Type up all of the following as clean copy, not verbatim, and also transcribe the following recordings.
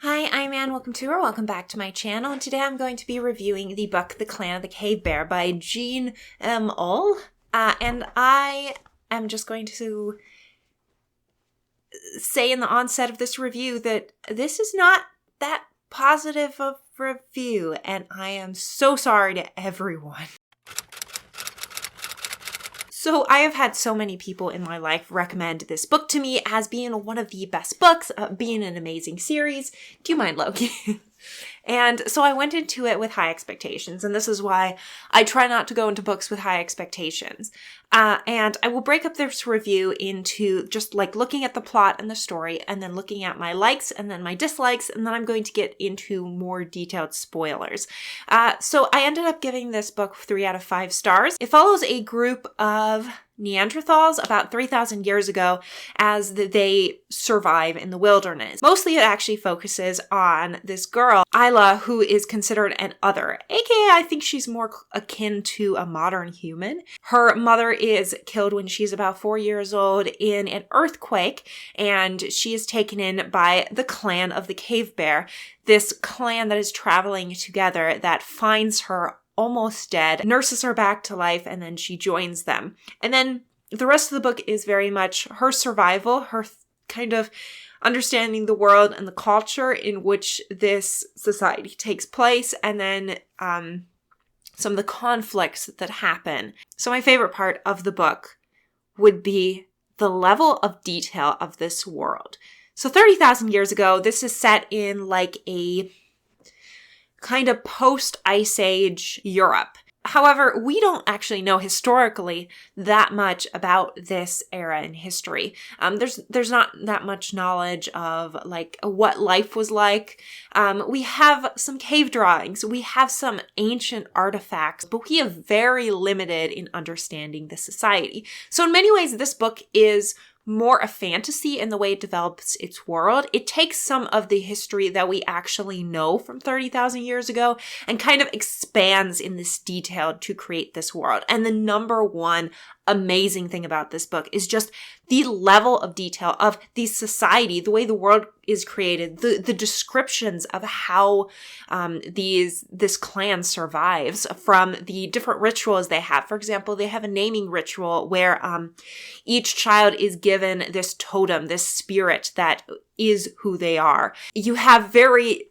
Hi, I'm Anne. Welcome back to my channel. And today I'm going to be reviewing the book The Clan of the Cave Bear by Jean M. Auel. And I am just going to say in the onset of this review that this is not that positive of review, and I am so sorry to everyone. So I have had so many people in my life recommend this book to me as being one of the best books, being an amazing series. Do you mind, Loki? And so I went into it with high expectations, and this is why I try not to go into books with high expectations. And I will break up this review into just like looking at the plot and the story, and then looking at my likes and then my dislikes, and then I'm going to get into more detailed spoilers. So I ended up giving this book 3 out of 5 stars. It follows a group of Neanderthals about 3,000 years ago as they survive in the wilderness. Mostly it actually focuses on this girl, Isla, who is considered an other, aka I think she's more akin to a modern human. Her mother is killed when she's about 4 years old in an earthquake, and she is taken in by the Clan of the Cave Bear, this clan that is traveling together that finds her almost dead, nurses her back to life, and then she joins them. And then the rest of the book is very much her survival, her kind of understanding the world and the culture in which this society takes place, and then some of the conflicts that happen. So my favorite part of the book would be the level of detail of this world. So 30,000 years ago, this is set in like a kind of post-Ice Age Europe. However, we don't actually know historically that much about this era in history. There's not that much knowledge of like what life was like. We have some cave drawings, we have some ancient artifacts, but we have very limited in understanding the society. So in many ways, this book is more a fantasy in the way it develops its world. It takes some of the history that we actually know from 30,000 years ago and kind of expands in this detail to create this world. And the number one amazing thing about this book is just the level of detail of the society, the way the world is created, the descriptions of how this clan survives, from the different rituals they have. For example, they have a naming ritual where each child is given this totem, this spirit that is who they are. You have very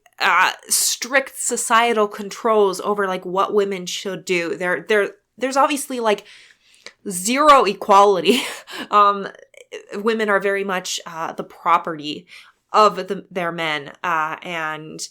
strict societal controls over like what women should do. There's obviously like zero equality. Women are very much the property of their men and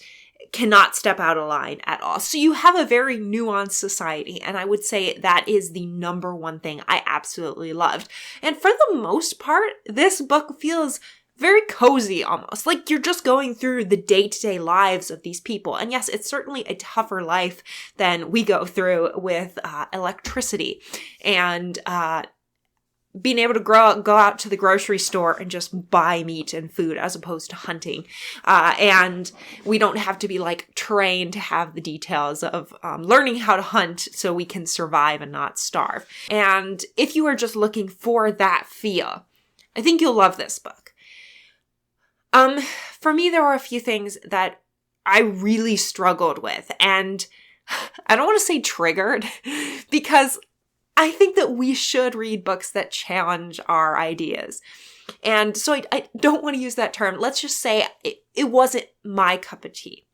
cannot step out of line at all. So you have a very nuanced society, and I would say that is the number one thing I absolutely loved. And for the most part, this book feels very cozy almost, like you're just going through the day-to-day lives of these people. And yes, it's certainly a tougher life than we go through with electricity and being able to go out to the grocery store and just buy meat and food as opposed to hunting. And we don't have to be like trained to have the details of learning how to hunt so we can survive and not starve. And if you are just looking for that feel, I think you'll love this book. For me, there were a few things that I really struggled with, and I don't want to say triggered, because I think that we should read books that challenge our ideas. And so I don't want to use that term. Let's just say it wasn't my cup of tea.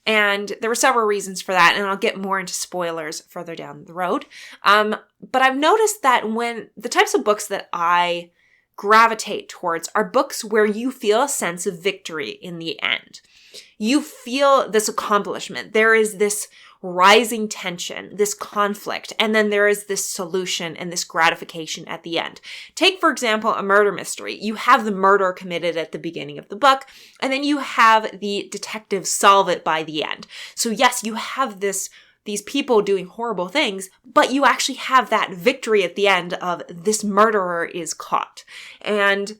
And there were several reasons for that, and I'll get more into spoilers further down the road. But I've noticed that when the types of books that I gravitate towards are books where you feel a sense of victory in the end. You feel this accomplishment. There is this rising tension, this conflict, and then there is this solution and this gratification at the end. Take, for example, a murder mystery. You have the murder committed at the beginning of the book, and then you have the detective solve it by the end. So yes, you have these people doing horrible things, but you actually have that victory at the end of this murderer is caught. And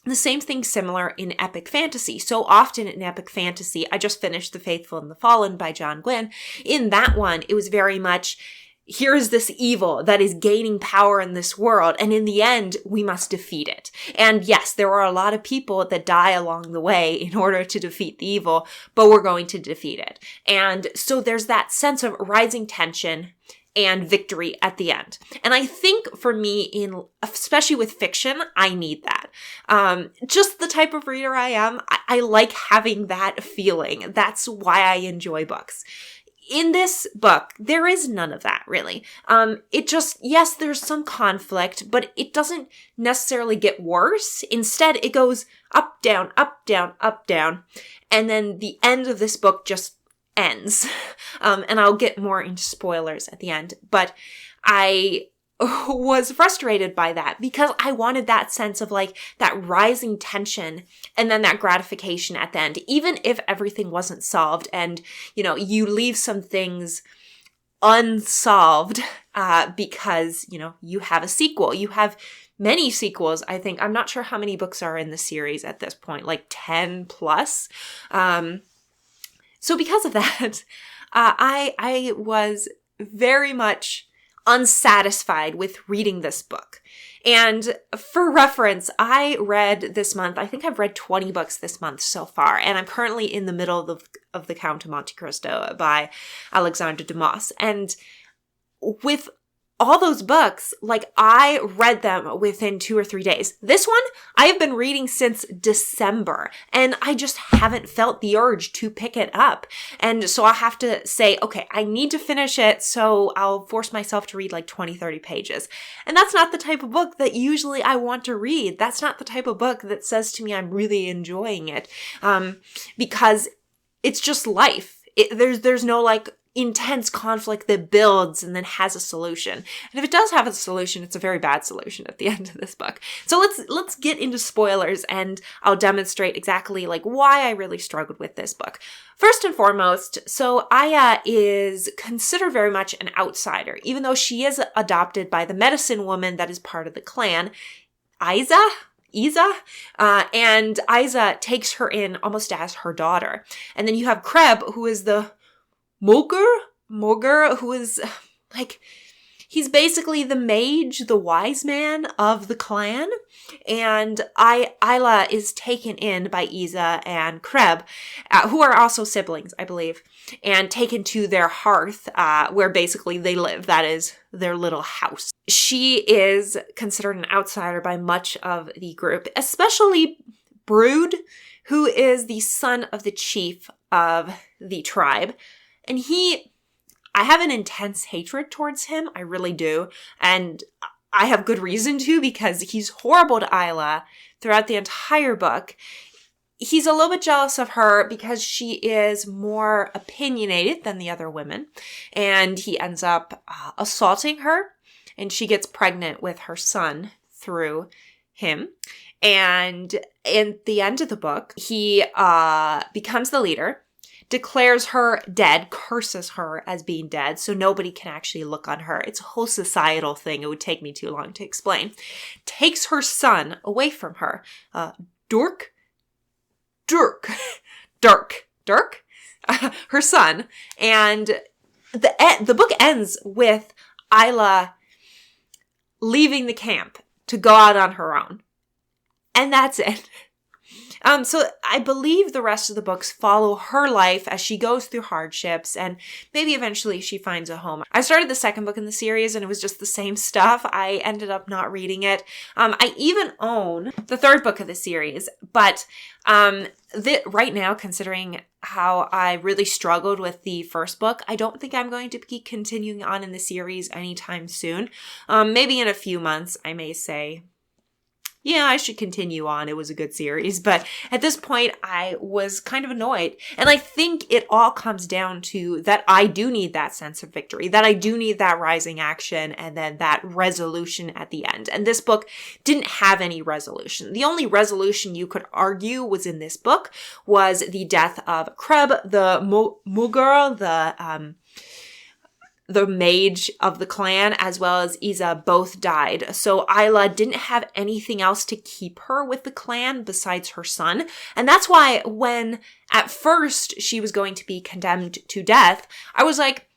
the same thing similar in epic fantasy. So often in epic fantasy, I just finished The Faithful and the Fallen by John Gwynne. In that one, it was very much here is this evil that is gaining power in this world, and in the end, we must defeat it. And yes, there are a lot of people that die along the way in order to defeat the evil, but we're going to defeat it. And so there's that sense of rising tension and victory at the end. And I think for me, especially with fiction, I need that. Just the type of reader I am, I like having that feeling. That's why I enjoy books. In this book, there is none of that, really. Yes, there's some conflict, but it doesn't necessarily get worse. Instead, it goes up, down, up, down, up, down. And then the end of this book just ends. And I'll get more into spoilers at the end. But I was frustrated by that because I wanted that sense of like that rising tension and then that gratification at the end, even if everything wasn't solved and, you leave some things unsolved, because, you have a sequel. You have many sequels, I think. I'm not sure how many books are in the series at this point, like 10 plus. So because of that, I was very much unsatisfied with reading this book. And for reference, I read this month, I think I've read 20 books this month so far, and I'm currently in the middle of The Count of Monte Cristo by Alexandre Dumas. And with all those books, like I read them within 2 or 3 days. This one, I have been reading since December, and I just haven't felt the urge to pick it up. And so I have to say, okay, I need to finish it, so I'll force myself to read like 20, 30 pages. And that's not the type of book that usually I want to read. That's not the type of book that says to me I'm really enjoying it, because it's just life. There's no like intense conflict that builds and then has a solution. And if it does have a solution, it's a very bad solution at the end of this book. So let's get into spoilers, and I'll demonstrate exactly like why I really struggled with this book. First and foremost, so Aya is considered very much an outsider, even though she is adopted by the medicine woman that is part of the clan, Isa, and Isa takes her in almost as her daughter. And then you have Kreb, who is the Mogur, who is like, he's basically the mage, the wise man of the clan. And Isla is taken in by Isa and Kreb, who are also siblings, I believe, and taken to their hearth, where basically they live. That is their little house. She is considered an outsider by much of the group, especially Brood, who is the son of the chief of the tribe. And I have an intense hatred towards him. I really do. And I have good reason to, because he's horrible to Isla throughout the entire book. He's a little bit jealous of her because she is more opinionated than the other women. And he ends up assaulting her. And she gets pregnant with her son through him. And in the end of the book, he becomes the leader, declares her dead, curses her as being dead, so nobody can actually look on her. It's a whole societal thing. It would take me too long to explain. Takes her son away from her. Dirk, her son. And the book ends with Isla leaving the camp to go out on her own. And that's it. So I believe the rest of the books follow her life as she goes through hardships, and maybe eventually she finds a home. I started the second book in the series and it was just the same stuff. I ended up not reading it. I even own the third book of the series, but right now, considering how I really struggled with the first book, I don't think I'm going to be continuing on in the series anytime soon. Maybe in a few months, I may say, yeah, I should continue on. It was a good series. But at this point, I was kind of annoyed. And I think it all comes down to that I do need that sense of victory, that I do need that rising action, and then that resolution at the end. And this book didn't have any resolution. The only resolution you could argue was in this book was the death of Kreb, the Mughal, the mage of the clan, as well as Isa, both died. So Isla didn't have anything else to keep her with the clan besides her son. And that's why when at first she was going to be condemned to death, I was like,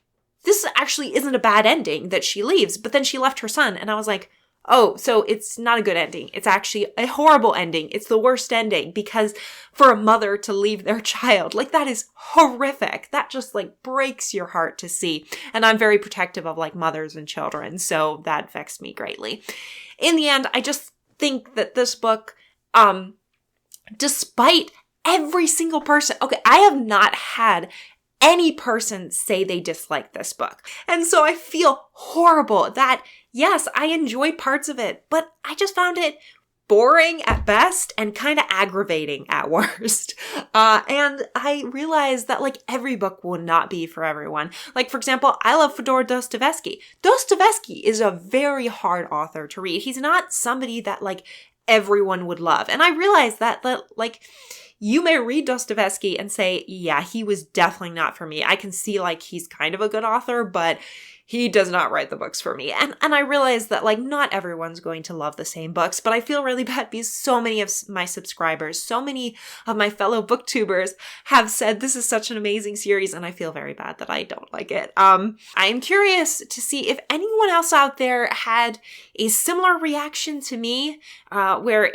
this actually isn't a bad ending that she leaves, but then she left her son. And I was like, oh, so it's not a good ending. It's actually a horrible ending. It's the worst ending because for a mother to leave their child, like that is horrific. That just like breaks your heart to see. And I'm very protective of like mothers and children. So that vexed me greatly. In the end, I just think that this book, despite every single person, okay, I have not had any person say they dislike this book. And so I feel horrible that, yes, I enjoyed parts of it, but I just found it boring at best and kind of aggravating at worst. And I realized that like every book will not be for everyone. Like, for example, I love Fyodor Dostoevsky. Dostoevsky is a very hard author to read. He's not somebody that like everyone would love. And I realized that like, you may read Dostoevsky and say, yeah, he was definitely not for me. I can see like he's kind of a good author, but he does not write the books for me. And I realize that like not everyone's going to love the same books, but I feel really bad because so many of my subscribers, so many of my fellow booktubers have said this is such an amazing series, and I feel very bad that I don't like it. I am curious to see if anyone else out there had a similar reaction to me, where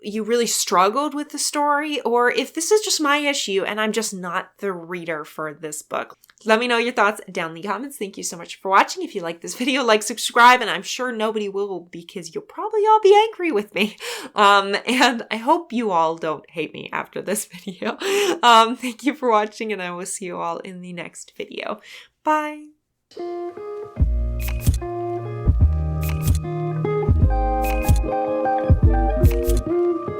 you really struggled with the story, or if this is just my issue and I'm just not the reader for this book. Let me know your thoughts down in the comments. Thank you so much for watching. If you like this video, like, subscribe, and I'm sure nobody will because you'll probably all be angry with me. And I hope you all don't hate me after this video. Thank you for watching, and I will see you all in the next video. Bye.